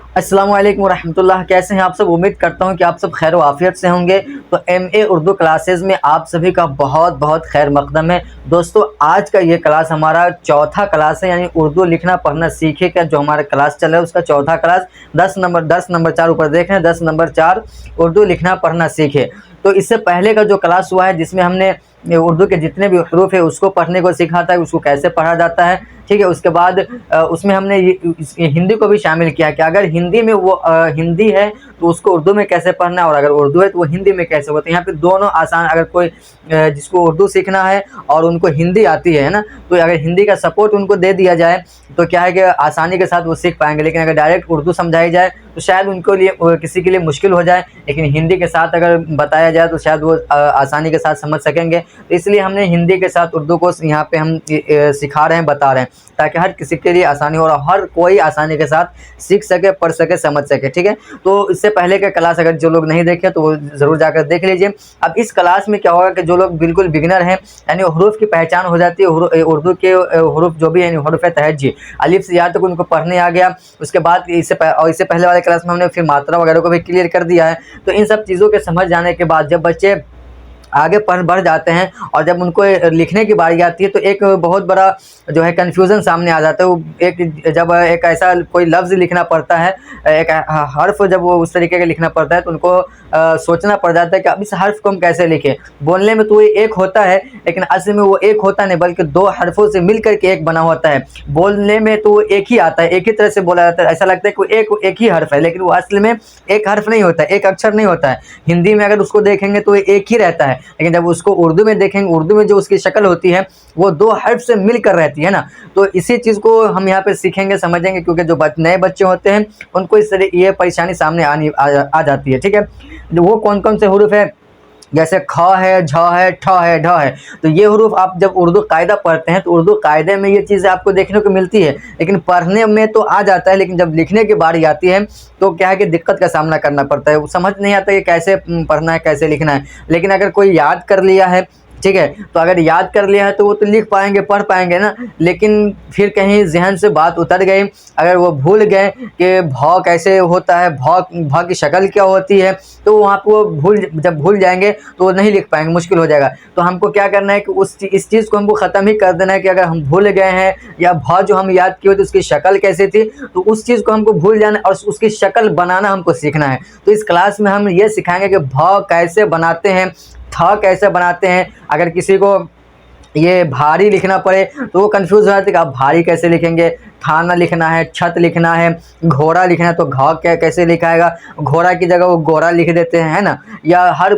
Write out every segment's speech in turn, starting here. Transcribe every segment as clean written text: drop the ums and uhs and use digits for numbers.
अस्सलाम वालेकुम रहमतुल्लाह। कैसे हैं आप सब? उम्मीद करता हूं कि आप सब खैर आफियत से होंगे। तो MA उर्दू क्लासेस में आप सभी का बहुत बहुत खैर मकदम है। दोस्तों, आज का ये क्लास हमारा चौथा क्लास है, यानी उर्दू लिखना पढ़ना सीखे का जो हमारा क्लास चल रहा है उसका चौथा क्लास। 10 नंबर 4 ऊपर देख रहे हैं, 10 नंबर 4 उर्दू लिखना पढ़ना सीखे। तो इससे पहले का जो क्लास हुआ है जिसमें हमने उर्दू के जितने भी हरूफ है उसको पढ़ने को सीखा था, उसको कैसे पढ़ा जाता है, ठीक है। उसके बाद उसमें हमने हिंदी को भी शामिल किया कि अगर हिंदी में वो हिंदी है तो उसको उर्दू में कैसे पढ़ना है, और अगर उर्दू है तो वो हिंदी में कैसे होता है। यहाँ पे दोनों आसान, अगर कोई जिसको उर्दू सीखना है और उनको हिंदी आती है ना, तो अगर हिंदी का सपोर्ट उनको दे दिया जाए तो क्या है कि आसानी के साथ वो सीख पाएंगे। लेकिन अगर डायरेक्ट उर्दू समझाई जाए तो शायद उनको लिए किसी के लिए मुश्किल हो जाए, लेकिन हिंदी के साथ अगर बताया जाए तो शायद वो आसानी के साथ समझ सकेंगे। तो इसलिए हमने हिंदी के साथ उर्दू को यहाँ पे हम सिखा रहे हैं, बता रहे हैं, ताकि हर किसी के लिए आसानी हो और हर कोई आसानी के साथ सीख सके, पढ़ सके, समझ सके, ठीक है। तो इससे पहले का क्लास अगर जो लोग नहीं देखे तो वो ज़रूर जाकर देख लीजिए। अब इस क्लास में क्या होगा कि जो लोग बिल्कुल बिगिनर हैं, यानी हरूफ की पहचान हो जाती है, उर्दू के हरूफ जो भी है हरूफ तहज्जी अलिफ से या तक उनको पढ़ने आ गया। उसके बाद इससे पहले वाले क्लास में हमने फिर मात्रा वगैरह को भी क्लियर कर दिया है। तो इन सब चीज़ों के समझ जाने के बाद जब बच्चे आगे बढ़ जाते हैं और जब उनको लिखने की बारी आती है तो एक बहुत बड़ा जो है कन्फ्यूज़न सामने आ जाता है। वो जब एक ऐसा कोई लफ्ज़ लिखना पड़ता है, एक हर्फ जब वो उस तरीके का लिखना पड़ता है तो उनको सोचना पड़ जाता है कि अब इस हर्फ को हम कैसे लिखें। बोलने में तो ये एक होता है, लेकिन असल में वो एक होता नहीं बल्कि दो हर्फों से मिल करके एक बना होता है। बोलने में तो एक ही आता है, एक ही तरह से बोला जाता है, ऐसा लगता है कि एक ही हर्फ है, लेकिन वो असल में एक हर्फ नहीं होता है, एक अक्षर नहीं होता है। हिंदी में अगर उसको देखेंगे तो एक ही रहता है, लेकिन जब उसको उर्दू में देखेंगे, उर्दू में जो उसकी शक्ल होती है वो दो हर्फ से मिलकर रहती है ना। तो इसी चीज़ को हम यहाँ पे सीखेंगे, समझेंगे, क्योंकि जो नए बच्चे होते हैं उनको इस तरह ये परेशानी सामने आ जाती है, ठीक है। वो कौन कौन से हरूफ है, जैसे ख है, झ है, ठ है, ढ है। तो ये हरूफ आप जब उर्दू कायदा पढ़ते हैं तो उर्दू कायदे में ये चीज़ें आपको देखने को मिलती है, लेकिन पढ़ने में तो आ जाता है, लेकिन जब लिखने की बारी आती है तो क्या है कि दिक्कत का सामना करना पड़ता है। समझ नहीं आता कि कैसे पढ़ना है, कैसे लिखना है। लेकिन अगर कोई याद कर लिया है, ठीक है, तो अगर याद कर लिया है तो वो तो लिख पाएंगे, पढ़ पाएंगे ना। लेकिन फिर कहीं जहन से बात उतर गई, अगर वो भूल गए कि भ कैसे होता है, भ की शक्ल क्या होती है, तो वहाँ पर वो जब भूल जाएंगे तो वो नहीं लिख पाएंगे, मुश्किल हो जाएगा। तो हमको क्या करना है कि इस चीज़ को हमको ख़त्म ही कर देना है कि अगर हम भूल गए हैं या भ जो हम याद किए तो उसकी शक्ल कैसे थी, तो उस चीज़ को हमको भूल जाना और उसकी शक्ल बनाना हमको सीखना है। तो इस क्लास में हम ये सिखाएंगे कि भ कैसे बनाते हैं, था कैसे बनाते हैं। अगर किसी को ये भारी लिखना पड़े तो वो कंफ्यूज हो जाते हैं कि आप भारी कैसे लिखेंगे, थाना लिखना है, छत लिखना है, घोड़ा लिखना है तो घ कैसे लिखाएगा, घोड़ा की जगह वो गोरा लिख देते हैं, है ना। या हर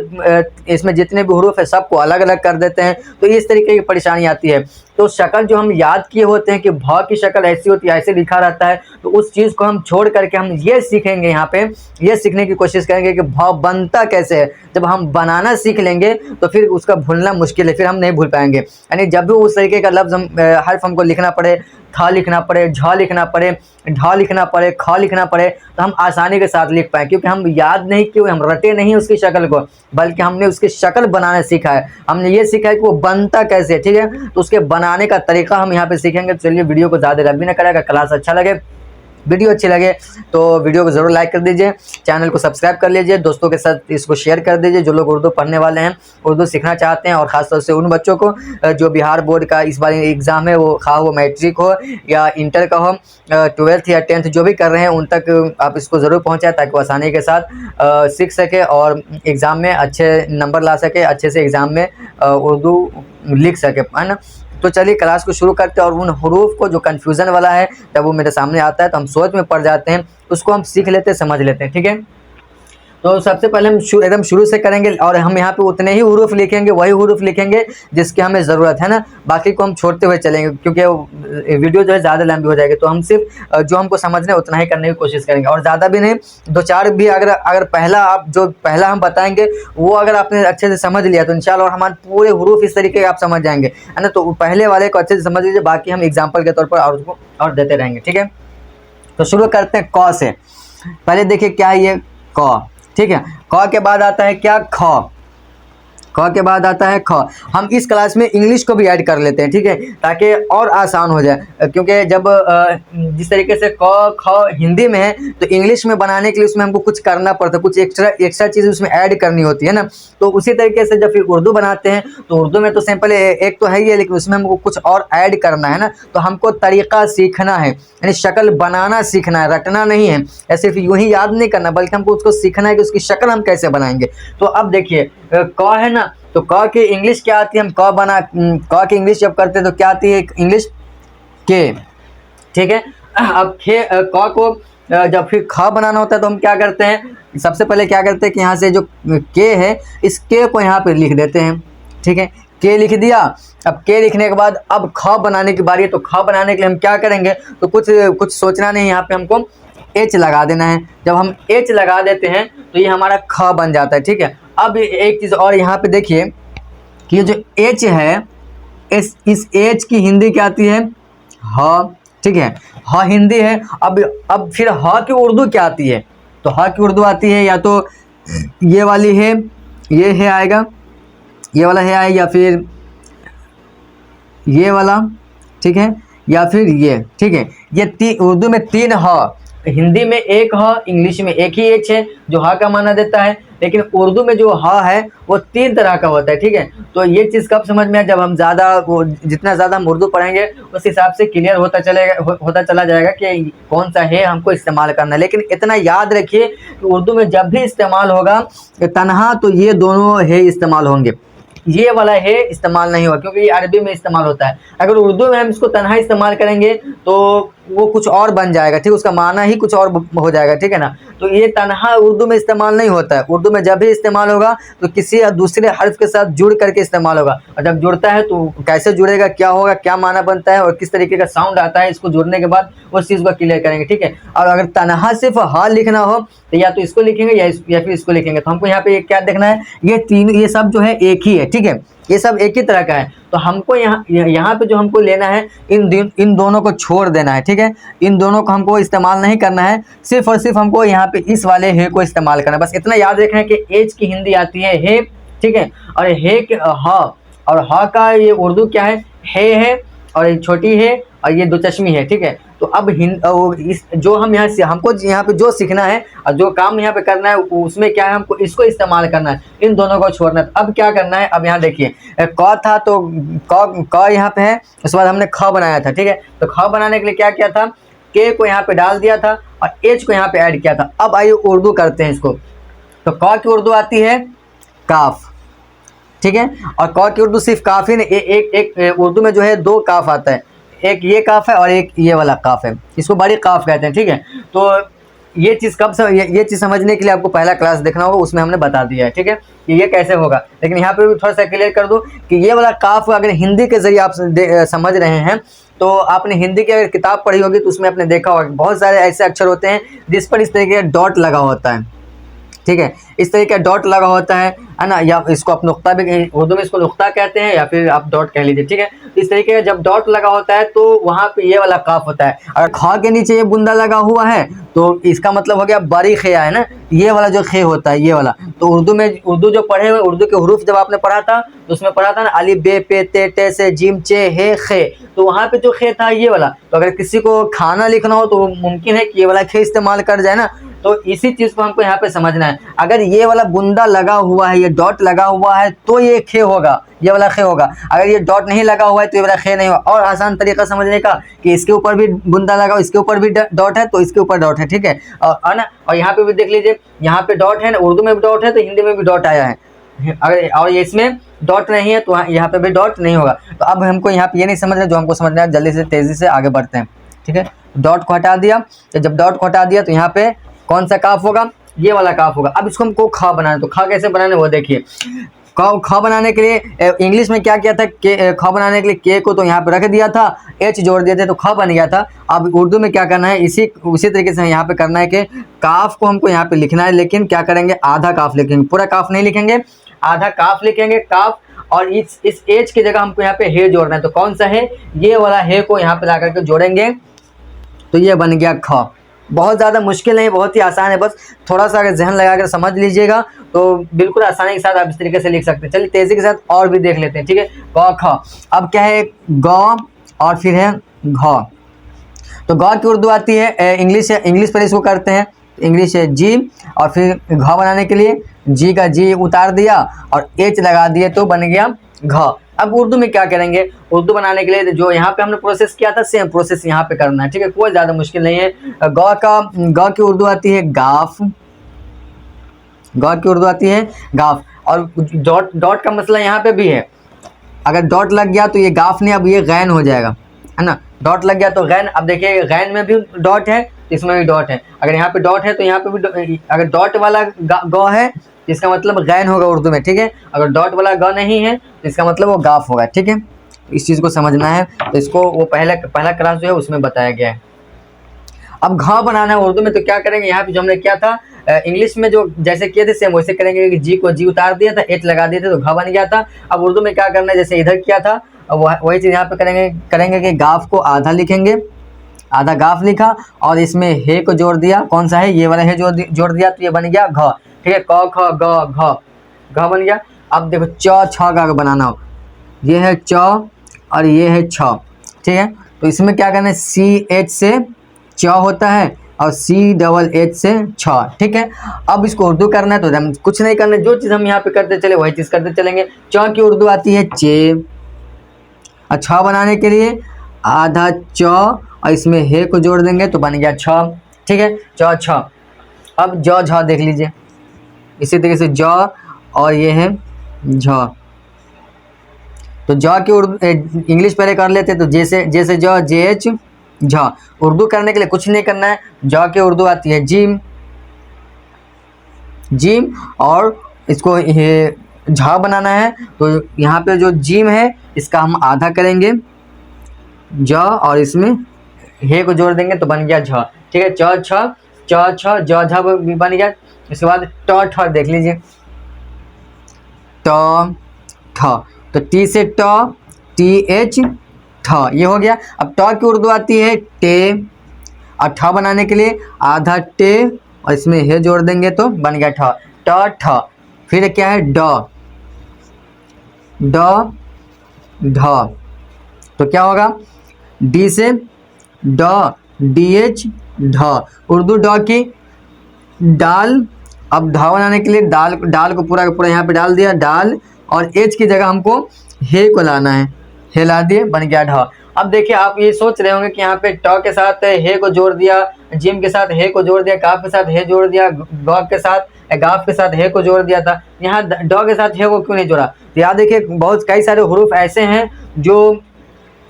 इसमें जितने भी हरूफ है सबको अलग अलग कर देते हैं। तो इस तरीके की परेशानी आती है। तो शक्ल जो हम याद किए होते हैं कि भ की शक्ल ऐसी होती है, ऐसे लिखा रहता है, तो उस चीज़ को हम छोड़ करके हम ये सीखेंगे, यहाँ पे ये सीखने की कोशिश करेंगे कि भ बनता कैसे है। जब हम बनाना सीख लेंगे तो फिर उसका भूलना मुश्किल है, फिर हम नहीं भूल पाएंगे। यानी जब भी उस तरीके का लफ्ज़ हर्फ हमको लिखना पड़े, था लिखना पड़े, झ लिखना पड़े, ढ लिखना पड़े, ख लिखना पड़े, तो हम आसानी के साथ लिख पाएँ, क्योंकि हम याद नहीं किए, हम रटे नहीं उसकी शक्ल को, बल्कि हमने उसकी शक्ल बनाना सीखा है। हमने ये सीखा है कि वो बनता कैसे, ठीक है। तो उसके बनाने का तरीका हम यहाँ पे सीखेंगे। चलिए, वीडियो को ज़्यादा लंबी ना करेगा, क्लास अच्छा लगे, वीडियो अच्छी लगे तो वीडियो को ज़रूर लाइक कर दीजिए, चैनल को सब्सक्राइब कर लीजिए, दोस्तों के साथ इसको शेयर कर दीजिए जो लोग उर्दू पढ़ने वाले हैं, उर्दू सीखना चाहते हैं, और ख़ासतौर से उन बच्चों को जो बिहार बोर्ड का इस बार एग्ज़ाम है, वो खा वो मैट्रिक हो या इंटर का हो, 12th या 10th जो भी कर रहे हैं उन तक आप इसको ज़रूर पहुँचाएँ, ताकि वो आसानी के साथ सीख सके और एग्ज़ाम में अच्छे नंबर ला सके, अच्छे से एग्ज़ाम में उर्दू लिख सके, है ना। तो चलिए क्लास को शुरू करते हैं। और उन हरूफ को जो कन्फ्यूज़न वाला है, जब वो मेरे सामने आता है तो हम सोच में पड़ जाते हैं, उसको हम सीख लेते हैं, समझ लेते हैं, ठीक है। तो सबसे पहले हम एकदम शुरू से करेंगे, और हम यहाँ पे उतने ही हरूफ लिखेंगे, वही हरूफ लिखेंगे जिसकी हमें ज़रूरत है ना। बाकी को हम छोड़ते हुए चलेंगे, क्योंकि वीडियो जो है ज़्यादा लंबी हो जाएगी। तो हम सिर्फ जो हमको समझना है उतना ही करने की कोशिश करेंगे, और ज़्यादा भी नहीं, 2-4 भी अगर पहला हम बताएंगे वो अगर आपने अच्छे से समझ लिया तो इंशाल्लाह और हमारे पूरे हरूफ इस तरीके आप समझ जाएंगे, है ना। तो पहले वाले को अच्छे से समझ लीजिए, बाकी हम एग्जाम्पल के तौर पर और उसको और देते रहेंगे, ठीक है। तो शुरू करते हैं क से। पहले देखिए क्या है ये क, ठीक है। क के बाद आता है क्या, ख। क के बाद आता है ख। हम इस क्लास में इंग्लिश को भी ऐड कर लेते हैं, ठीक है, ताकि और आसान हो जाए, क्योंकि जब जिस तरीके से क ख हिंदी में है तो इंग्लिश में बनाने के लिए उसमें हमको कुछ करना पड़ता है, कुछ एक्स्ट्रा चीज़ उसमें ऐड करनी होती है ना। तो उसी तरीके से जब फिर उर्दू बनाते हैं तो उर्दू में तो सिंपल एक तो है ही है, लेकिन उसमें हमको कुछ और ऐड करना है ना। तो हमको तरीका सीखना है, यानी शक्ल बनाना सीखना है, रटना नहीं है, या सिर्फ यूं ही याद नहीं करना, बल्कि हमको उसको सीखना है कि उसकी शक्ल हम कैसे बनाएंगे। तो अब देखिए क है ना, तो क की इंग्लिश क्या आती है, हम क की इंग्लिश जब करते हैं तो क्या आती है इंग्लिश, के, ठीक है। अब क को जब फिर ख बनाना होता है तो हम क्या करते हैं, सबसे पहले क्या करते हैं कि यहाँ से जो के है इस के को यहाँ पे लिख देते हैं, ठीक है, के लिख दिया। अब के लिखने के बाद अब ख बनाने की बारी है, तो ख बनाने के लिए हम क्या करेंगे, तो कुछ सोचना नहीं, यहाँ पे हमको एच लगा देना है। जब हम एच लगा देते हैं तो ये हमारा ख बन जाता है, ठीक है। अब एक चीज़ और यहाँ पे देखिए कि ये जो एच है, इस एच की हिंदी क्या आती है, ह, ठीक है, ह हिंदी है। अब फिर ह की उर्दू क्या आती है, तो ह की उर्दू आती है या तो ये वाली है, ये है आएगा, ये वाला है आएगा, या फिर ये वाला, ठीक है, या फिर ये, ठीक है। ये उर्दू में 3 ह, हिंदी में 1 ह, इंग्लिश में एक ही एच है जो ह का माना देता है, लेकिन उर्दू में जो ह है वो 3 तरह का होता है, ठीक है। तो ये चीज़ कब समझ में आए, जब हम जितना ज़्यादा हम उर्दू पढ़ेंगे उस हिसाब से क्लियर होता चला जाएगा कि कौन सा है हमको इस्तेमाल करना है। लेकिन इतना याद रखिए कि उर्दू में जब भी इस्तेमाल होगा तनहा, तो ये दोनों है इस्तेमाल होंगे, ये वाला है इस्तेमाल नहीं होगा, क्योंकि ये अरबी में इस्तेमाल होता है। अगर उर्दू में हम इसको तन्हा इस्तेमाल करेंगे तो वो कुछ और बन जाएगा, ठीक, उसका माना ही कुछ और हो जाएगा, ठीक है ना। तो ये तन्हा उर्दू में इस्तेमाल नहीं होता है। उर्दू में जब भी इस्तेमाल होगा तो किसी दूसरे हर्फ के साथ जुड़ करके इस्तेमाल होगा, और जब जुड़ता है तो कैसे जुड़ेगा, क्या होगा, क्या माना बनता है और किस तरीके का साउंड आता है, इसको जुड़ने के बाद उस चीज़ को क्लियर करेंगे, ठीक है। और अगर तन्हा सिर्फ हा लिखना हो तो या तो इसको लिखेंगे या फिर इसको लिखेंगे। तो हमको यहाँ पे क्या देखना है, ये सब जो है एक ही है, ठीक है, ये सब एक ही तरह का है। तो हमको यहाँ पे जो हमको लेना है, इन दोनों को छोड़ देना है, ठीक है, इन दोनों को हमको इस्तेमाल नहीं करना है, सिर्फ और सिर्फ हमको यहाँ पे इस वाले हे को इस्तेमाल करना है। बस इतना याद रखना है कि एच की हिंदी आती है हे, ठीक है, और हे के ह, और ह का ये उर्दू क्या है, है, और ये छोटी है और ये 2 चश्मी है, ठीक है। तो अब जो हम हमको यहाँ पे जो सीखना है और जो काम यहाँ पे करना है उसमें क्या है, हमको इसको इस्तेमाल करना है, इन दोनों को छोड़ना है। अब क्या करना है, अब यहाँ देखिए क था तो क यहाँ पे है, उसके बाद हमने ख बनाया था, ठीक है। तो ख बनाने के लिए क्या किया था, के को यहाँ पे डाल दिया था और एच को यहाँ पे ऐड किया था। अब आइए उर्दू करते हैं इसको। तो क की उर्दू आती है काफ, ठीक है, और क की उर्दू सिर्फ काफ ही नहीं, एक उर्दू में जो है 2 काफ आता है, एक ये काफ है और एक ये वाला काफ है, इसको बड़ी काफ कहते हैं, ठीक है। तो ये चीज़ ये चीज़ समझने के लिए आपको पहला क्लास देखना होगा, उसमें हमने बता दिया है, ठीक है, कि ये कैसे होगा। लेकिन यहाँ पे भी थोड़ा सा क्लियर कर दूँ कि ये वाला काफ अगर हिंदी के जरिए आप समझ रहे हैं तो आपने हिंदी की अगर किताब पढ़ी होगी तो उसमें आपने देखा होगा बहुत सारे ऐसे अक्षर होते हैं जिस पर इस तरीके का डॉट लगा होता है, ठीक है, इस तरीके का डॉट लगा होता है ना, या इसको आप नुक्ता भी, उर्दू में इसको नुक्ता कहते हैं या फिर आप डॉट कह लीजिए, ठीक है। तो इस तरीके का जब डॉट लगा होता है तो वहाँ पे ये वाला काफ होता है। अगर ख के नीचे ये बुंदा लगा हुआ है तो इसका मतलब हो गया बड़ी खे है ना, ये वाला जो खे होता है ये वाला। तो उर्दू जो पढ़े हुए, उर्दू के हरूफ जब आपने पढ़ा था तो उसमें पढ़ा था ना, अली बे पे ते टे से जिम चे हे खे, तो वहाँ पे जो खे था ये वाला। तो अगर किसी को खाना लिखना हो तो मुमकिन है कि ये वाला खे इस्तेमाल कर जाए ना। तो इसी चीज़ को हमको यहाँ पे समझना है, अगर ये वाला बुंदा लगा हुआ है, ये डॉट लगा हुआ है तो ये खे होगा, ये वाला खे होगा। अगर ये डॉट नहीं लगा हुआ है तो ये वाला खे नहीं होगा। और आसान तरीका समझने का कि इसके ऊपर भी बुंदा लगा, इसके ऊपर भी डॉट है तो इसके ऊपर डॉट है, ठीक है, और ना, और यहाँ पे भी देख लीजिए, यहाँ पे डॉट है ना, उर्दू में भी डॉट है तो हिंदी में भी डॉट आया है। अगर और ये इसमें डॉट नहीं है तो यहाँ पे भी डॉट नहीं होगा। तो अब हमको यहाँ पे ये नहीं समझना, जो हमको समझना है जल्दी से तेज़ी से आगे बढ़ते हैं, ठीक है। डॉट को हटा दिया, तो जब डॉट को हटा दिया तो यहाँ पे कौन सा काफ होगा, ये वाला काफ होगा। अब इसको हमको ख बनाना है, तो ख कैसे बनाना है वो देखिए। ख बनाने के लिए इंग्लिश में क्या किया था, ख बनाने के लिए के को तो यहाँ पे रख दिया था, एच जोड़ दिए थे तो ख बन गया था। अब उर्दू में क्या करना है, उसी तरीके से यहाँ पे करना है कि काफ को हमको यहाँ पे लिखना है, लेकिन क्या करेंगे, आधा काफ लिखेंगे, पूरा काफ नहीं लिखेंगे, आधा काफ लिखेंगे, काफ। और इस एच की जगह हमको यहाँ पे हे जोड़ना है। तो कौन सा है, ये वाला हे को यहाँ पे ला करके जोड़ेंगे तो ये बन गया ख, बहुत ज़्यादा मुश्किल नहीं, बहुत ही आसान है, बस थोड़ा सा अगर जहन लगा कर समझ लीजिएगा तो बिल्कुल आसानी के साथ आप इस तरीके से लिख सकते हैं। चलिए तेज़ी के साथ और भी देख लेते हैं, ठीक है। क ख, अब क्या है ग और फिर है घ। तो ग की उर्दू आती है इंग्लिश है, इंग्लिश पर इसको करते हैं, इंग्लिश है जी, और फिर घ बनाने के लिए जी का जी उतार दिया और एच लगा दिए तो बन गया घ। अब उर्दू में क्या करेंगे, उर्दू बनाने के लिए जो यहाँ पे हमने प्रोसेस किया था सेम प्रोसेस यहाँ पे करना है, ठीक है, कोई ज़्यादा मुश्किल नहीं है। ग की उर्दू आती है गाफ, ग की उर्दू आती है गाफ, और डॉट डॉट का मसला यहाँ पे भी है, अगर डॉट लग गया तो ये गाफ नहीं, अब ये गैन हो जाएगा, है ना, डॉट लग गया तो गैन। अब देखिए गैन में भी डॉट है, इसमें भी डॉट है, अगर यहाँ पे डॉट है तो यहाँ पे भी अगर डॉट वाला ग है तो इसका मतलब गैन होगा उर्दू में, ठीक है, अगर डॉट वाला ग नहीं है तो इसका मतलब वो गाफ होगा, ठीक है। इस चीज़ को समझना है, तो इसको वो पहला क्लास जो है उसमें बताया गया है। अब घ बनाना है उर्दू में, तो क्या करेंगे, यहाँ पे जो हमने किया था इंग्लिश में जो जैसे किए थे सेम वैसे करेंगे कि जी को जी उतार दिया था, एच लगा दिए थे तो घ बन गया था। अब उर्दू में क्या करना है, जैसे इधर किया था वही चीज़ यहाँ पे करेंगे कि गाफ को आधा लिखेंगे, आधा गाफ लिखा और इसमें हे को जोड़ दिया, कौन सा है, ये वाला है जोड़ दिया तो ये बन गया घ, ठीक है। क ख ग घ बन गया। अब देखो च छ का बनाना हो, ये है च और ये है छ, ठीक है, तो इसमें क्या करना है, सी एच से च होता है और सी डबल एच से छ, ठीक है। अब इसको उर्दू करना है तो हम कुछ नहीं करना है, जो चीज़ हम यहाँ पे करते चले वही चीज़ करते चलेंगे। च की उर्दू आती है चे, और छ बनाने के लिए आधा च और इसमें हे को जोड़ देंगे तो बन गया छ, ठीक है, च छ। अब ज झ देख लीजिए, इसी तरीके से ज और ये है झ, तो ज की उर्दू इंग्लिश पहले कर लेते, तो जैसे ज जे एच झ। उर्दू करने के लिए कुछ नहीं करना है, ज की उर्दू आती है जिम, जिम, और इसको ये झ बनाना है तो यहाँ पे जो जिम है इसका हम आधा करेंगे ज और इसमें हे को जोड़ देंगे तो बन गया झ, ठीक है। च छ ज झ भी बन गया। इसके बाद ट ठ देख लीजिए, ट ठ, तो टी से ट, टी एच ठ, ये हो गया। अब ट की उर्दू आती है टे, और ठ बनाने के लिए आधा टे और इसमें हे जोड़ देंगे तो बन गया ठ, ट ठ। फिर क्या है ड, ड ढ, तो क्या होगा, डी से ड, डी एच ढ, उर्दू ड की डाल। अब ढ बनाने के लिए डाल को पूरा का पूरा यहाँ पे डाल दिया, डाल, और एच की जगह हमको हे को लाना है, हे ला दिए बन गया ढ। अब देखिए आप ये सोच रहे होंगे कि यहाँ पे ट के साथ हे को जोड़ दिया, जिम के साथ हे को जोड़ दिया, काफ के साथ हे जोड़ दिया, ग के साथ गाफ के साथ हे को जोड़ दिया था, यहाँ ड के साथ हे को क्यों नहीं जोड़ा। तो यहाँ देखिए बहुत कई सारे हरूफ ऐसे हैं जो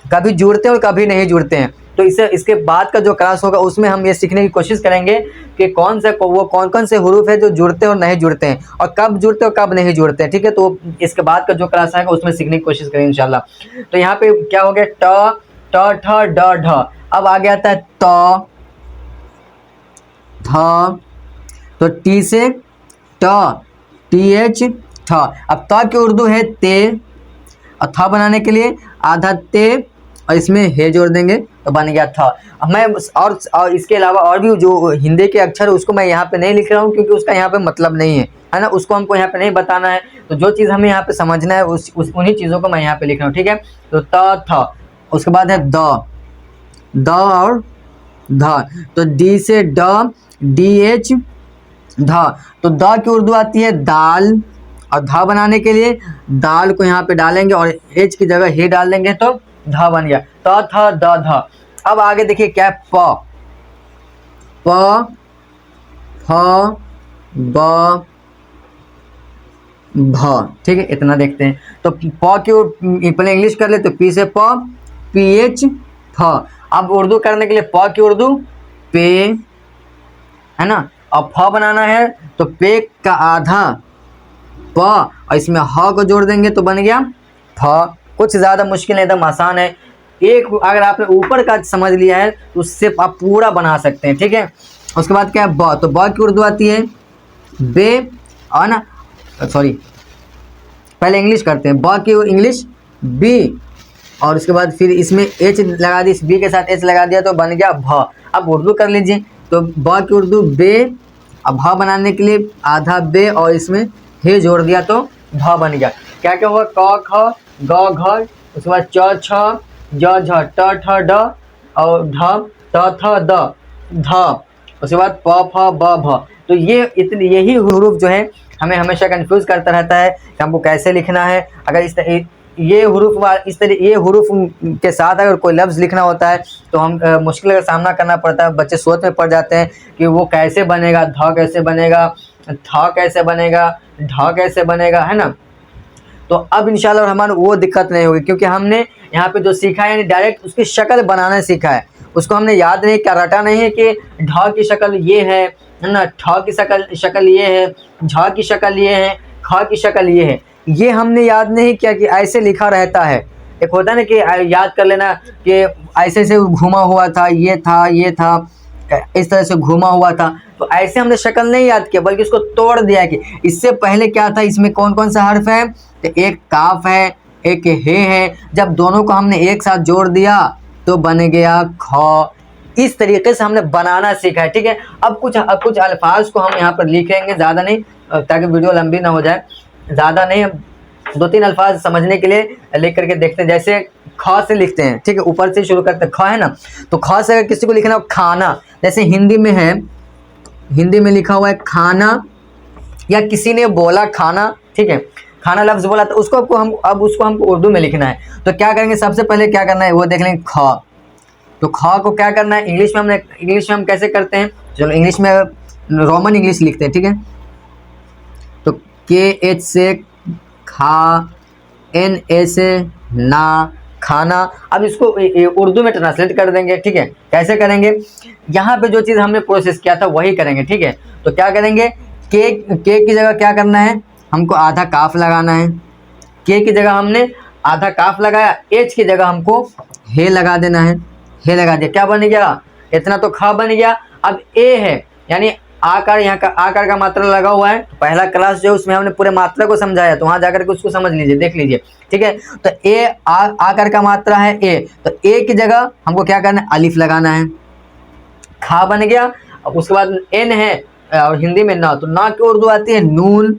कभी जुड़ते हैं और कभी नहीं जुड़ते हैं, तो इसके बाद का जो क्लास होगा उसमें हम ये सीखने की कोशिश करेंगे कि कौन कौन से हरूफ है जो जुड़ते हैं और नहीं जुड़ते हैं, और कब जुड़ते हैं और कब नहीं जुड़ते हैं, ठीक है। तो इसके बाद का जो क्लास आएगा उसमें सीखने की कोशिश करेंगे इंशाल्लाह। तो यहाँ पे क्या हो गया, ट ठ ड ढ। अब आगे आता है त थ, तो टी से ट, टी एच ठ। अब त की उर्दू है ते, और थ बनाने के लिए आधा ते और इसमें हे जोड़ देंगे तो बन गया था। मैं और इसके अलावा और भी जो हिंदी के अक्षर है उसको मैं यहाँ पे नहीं लिख रहा हूँ क्योंकि उसका यहाँ पे मतलब नहीं है ना, उसको हमको यहाँ पे नहीं बताना है। तो जो चीज़ हमें यहाँ पे समझना है उन्हीं चीज़ों को मैं यहाँ पे लिख रहा हूँ, ठीक है। तो त था, उसके बाद है द और ध, तो डी से ड, डी एच ध। तो द की उर्दू आती है दाल, और ध बनाने के लिए दाल को यहाँ पे डालेंगे और एच की जगह हे डाल देंगे तो ध बन गया, त थ द ध। अब आगे देखिए क्या है, प फ ब भ, ठीक है, इतना देखते हैं। तो प की पहले इंग्लिश कर ले, तो पी से प, पी एच फ। अब उर्दू करने के लिए प की उर्दू पे, है ना, अब फ बनाना है तो पे का आधा प और इसमें ह को जोड़ देंगे तो बन गया फ। कुछ ज़्यादा मुश्किल नहीं, एकदम आसान है। एक अगर आपने ऊपर का समझ लिया है तो उससे आप पूरा बना सकते हैं, ठीक है। उसके बाद क्या है ब, तो ब की उर्दू आती है बे, और ना सॉरी पहले इंग्लिश करते हैं, ब की इंग्लिश बी, और उसके बाद फिर इसमें एच लगा दी, इस बी के साथ एच लगा दिया तो बन गया भ। अब उर्दू कर लीजिए, तो ब की उर्दू बे। अब भ बनाने के लिए आधा बे और इसमें हे जोड़ दिया तो भ बन गया। क्या क्या हुआ, क ख ग घ, उसके बाद च छ ज झ ट ठ ड और ढ त थ द ध, उसके बाद प फ ब भ। तो ये इतनी यही हुरूफ जो है हमें हमेशा कंफ्यूज करता रहता है कि हमको कैसे लिखना है। अगर ये हुरूफ के साथ अगर कोई लफ्ज़ लिखना होता है तो हम मुश्किल का सामना करना पड़ता है। बच्चे सोच में पड़ जाते हैं कि वो कैसे बनेगा, ध कैसे बनेगा, थ कैसे बनेगा, ढ कैसे बनेगा, है ना। तो अब इंशाल्लाह रहमान वो दिक्कत नहीं होगी, क्योंकि हमने यहाँ पे जो सीखा है यानी डायरेक्ट उसकी शक्ल बनाना सीखा है। उसको हमने याद नहीं क्या रटा नहीं है कि ढ की शक्ल ये है ना, ठ की शक्ल ये है, झ की शक्ल ये है, ख की शक्ल ये है। ये हमने याद नहीं किया कि ऐसे लिखा रहता है। एक होता है ना कि याद कर लेना कि ऐसे ऐसे घुमा हुआ था, ये था, ये था, इस तरह से घुमा हुआ था। तो ऐसे हमने शक्ल नहीं याद किया बल्कि उसको तोड़ दिया कि इससे पहले क्या था, इसमें कौन कौन सा हर्फ है, तो एक काफ है, एक हे है। जब दोनों को हमने एक साथ जोड़ दिया तो बन गया ख। इस तरीके से हमने बनाना सीखा है, ठीक है। अब कुछ अल्फाज को हम यहाँ पर लिखेंगे, ज़्यादा नहीं, ताकि वीडियो लंबी ना हो जाए, ज़्यादा नहीं, 2-3 अल्फाज समझने के लिए लिख करके देखते हैं। जैसे ख से लिखते हैं, ठीक है, ऊपर से शुरू करते हैं, ख है ना। तो ख से अगर किसी को लिखना हो खाना, जैसे हिंदी में है, हिंदी में लिखा हुआ है खाना, या किसी ने बोला खाना, ठीक है, खाना लफ्ज़ बोला, तो उसको उसको हमको उर्दू में लिखना है। तो क्या करेंगे, सबसे पहले क्या करना है वो देख लेंगे, ख। तो ख को क्या करना है, इंग्लिश में हम कैसे करते हैं, चलो इंग्लिश में रोमन इंग्लिश लिखते हैं, ठीक है। तो KH से खा, NA से ना, खाना। अब इसको उर्दू में ट्रांसलेट कर देंगे, ठीक है। कैसे करेंगे, यहाँ पे जो चीज़ हमने प्रोसेस किया था वही करेंगे, ठीक है। तो क्या करेंगे, के की जगह क्या करना है, हमको आधा काफ लगाना है। के की जगह हमने आधा काफ लगाया, एच की जगह हमको हे लगा देना है। हे लगा दिया, क्या बन गया, इतना तो खा बन गया। अब ए है, यानी आकार, यहाँ का आकार का मात्रा लगा हुआ है। तो पहला क्लास जो है उसमें हमने पूरे मात्रा को समझाया, तो वहाँ जाकर के उसको समझ लीजिए, देख लीजिए, ठीक है। तो ए आकार का मात्रा है ए, तो ए की जगह हमको क्या करना है, अलिफ लगाना है, खा बन गया। अब उसके बाद एन है और हिंदी में ना, तो ना की उर्दू आती है नून,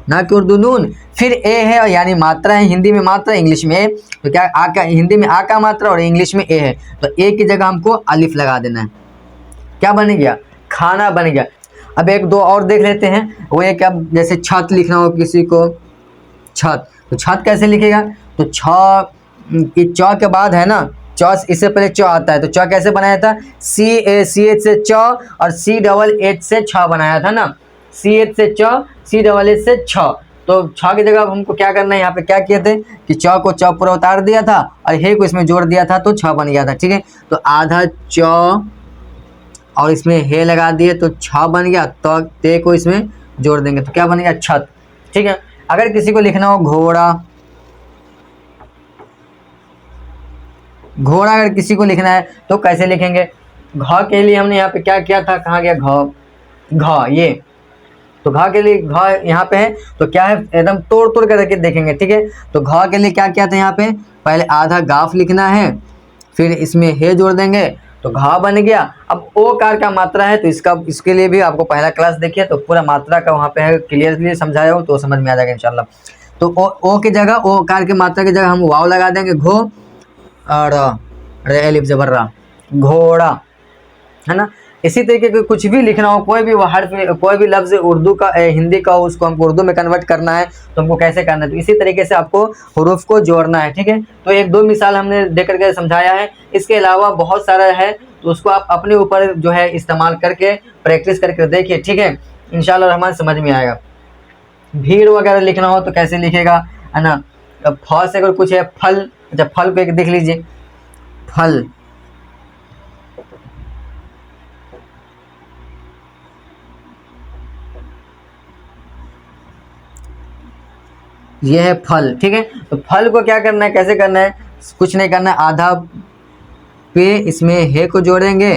ना की उर्दू नून। फिर ए है और यानी मात्रा है, हिंदी में मात्रा, इंग्लिश में ए। तो क्या आ का, हिंदी में आ का मात्रा और इंग्लिश में ए है, तो ए की जगह हमको अलिफ लगा देना है। क्या बन गया, खाना बन गया। अब एक दो और देख लेते हैं, वो एक, अब जैसे छत लिखना हो किसी को, छत, तो छत कैसे लिखेगा, तो च के बाद है ना, च इससे पहले च आता है, तो च कैसे बनाया था, CH से च और CHH से छ बनाया था ना, CH से च, CHH से छ। तो छ की जगह हमको क्या करना है, यहाँ पे क्या किए थे कि च को च पूरा उतार दिया था और हे को इसमें जोड़ दिया था, तो छ बन गया था, ठीक है। तो आधा च और इसमें हे लगा दिए तो छ बन गया, तो ते को इसमें जोड़ देंगे तो क्या बन गया, छत, ठीक है। अगर किसी को लिखना हो घोड़ा, घोड़ा अगर किसी को लिखना है तो कैसे लिखेंगे, घ के लिए हमने यहाँ पे क्या किया था, कहाँ गया घ, ये, तो घ के लिए घ यहाँ पे है, तो क्या है, एकदम तोड़ तोड़ कर रखे देखेंगे, ठीक है। तो घ के लिए क्या किया था, यहाँ पे पहले आधा गाफ लिखना है, फिर इसमें हे जोड़ देंगे तो घ बन गया। अब ओ कार का मात्रा है, तो इसके लिए भी आपको पहला क्लास देखिए, तो पूरा मात्रा का वहाँ पे है, क्लियरली समझाया हो तो समझ में आ जाएगा इंशाल्लाह। तो ओ की जगह, ओ कार की मात्रा की जगह हम वाव लगा देंगे, घो और एलिफ जबर रा, घोड़ा, है ना। इसी तरीके के कुछ भी लिखना हो, कोई भी हर्फ, कोई भी लफ्ज़ उर्दू का हिंदी का हो, उसको हमको उर्दू में कन्वर्ट करना है तो हमको कैसे करना है, तो इसी तरीके से आपको हुरूफ को जोड़ना है, ठीक है। तो एक दो मिसाल हमने दे करके समझाया है, इसके अलावा बहुत सारा है, तो उसको आप अपने ऊपर जो है इस्तेमाल करके प्रैक्टिस करके देखिए, ठीक है। इंशाअल्लाह रहमान समझ में आएगा। भीड़ वगैरह लिखना हो तो कैसे लिखेगा, है ना। फ से अगर कुछ है, फल, अच्छा फल पे देख लीजिए, फल, ये है फल, ठीक है। तो फल को क्या करना है, कैसे करना है, कुछ नहीं करना है, आधा पे इसमें हे को जोड़ेंगे,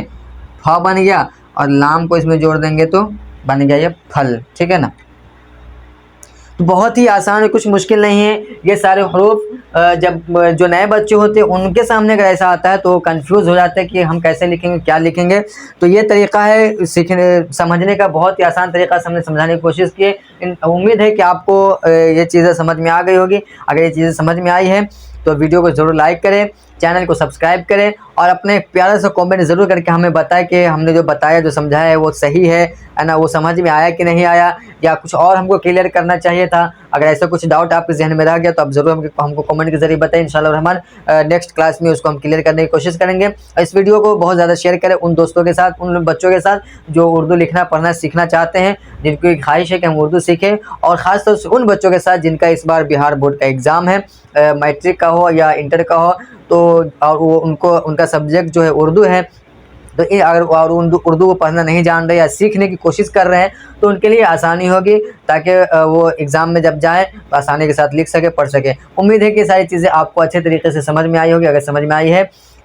फ बन गया, और लाम को इसमें जोड़ देंगे तो बन गया ये फल, ठीक है ना। तो बहुत ही आसान है, कुछ मुश्किल नहीं है। ये सारे हरूफ जब जो नए बच्चे होते हैं उनके सामने अगर ऐसा आता है तो कंफ्यूज हो जाते हैं कि हम कैसे लिखेंगे, क्या लिखेंगे। तो ये तरीका है सीखने समझने का, बहुत ही आसान तरीका से हमने समझाने की कोशिश की है। उम्मीद है कि आपको ये चीज़ें समझ में आ गई होगी। अगर ये चीज़ें समझ में आई है तो वीडियो को ज़रूर लाइक करें, चैनल को सब्सक्राइब करें और अपने एक प्यारा सा कमेंट ज़रूर करके हमें बताएं कि हमने जो बताया, जो समझाया है वो सही है ना, वो समझ में आया कि नहीं आया, या कुछ और हमको क्लियर करना चाहिए था। अगर ऐसा कुछ डाउट आपके जहन में रह गया तो आप ज़रूर हमको कमेंट के जरिए बताएं। इंशाल्लाह रहमान नेक्स्ट क्लास में उसको हम क्लियर करने की कोशिश करेंगे। इस वीडियो को बहुत ज़्यादा शेयर करें उन दोस्तों के साथ, उन बच्चों के साथ जो उर्दू लिखना पढ़ना सीखना चाहते हैं, जिनकी ख्वाहिश है कि हम उर्दू सीखें, और ख़ासतौर से उन बच्चों के साथ जिनका इस बार बिहार बोर्ड का एग्ज़ाम है, मैट्रिक का हो या इंटर का हो, तो और वो उनका सब्जेक्ट जो है उर्दू है। तो ये अगर और उर्दू को पढ़ना नहीं जान रहे या सीखने की कोशिश कर रहे हैं तो उनके लिए आसानी होगी, ताकि वो एग्ज़ाम में जब जाएँ तो आसानी के साथ लिख सके, पढ़ सके। उम्मीद है कि ये सारी चीज़ें आपको अच्छे तरीके से समझ में आई होगी। अगर समझ में आई है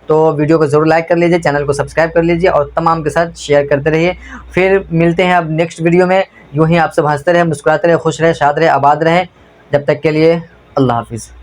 तो वीडियो को ज़रूर लाइक कर लीजिए, चैनल को सब्सक्राइब कर लीजिए और तमाम के साथ शेयर करते रहिए। फिर मिलते हैं अब नेक्स्ट वीडियो में। यूँ ही आप सब हंसते रहें, मुस्कुराते रहें, खुश रहें, शाद रहें, आबाद रहें। जब तक के लिए अल्लाह हाफिज़।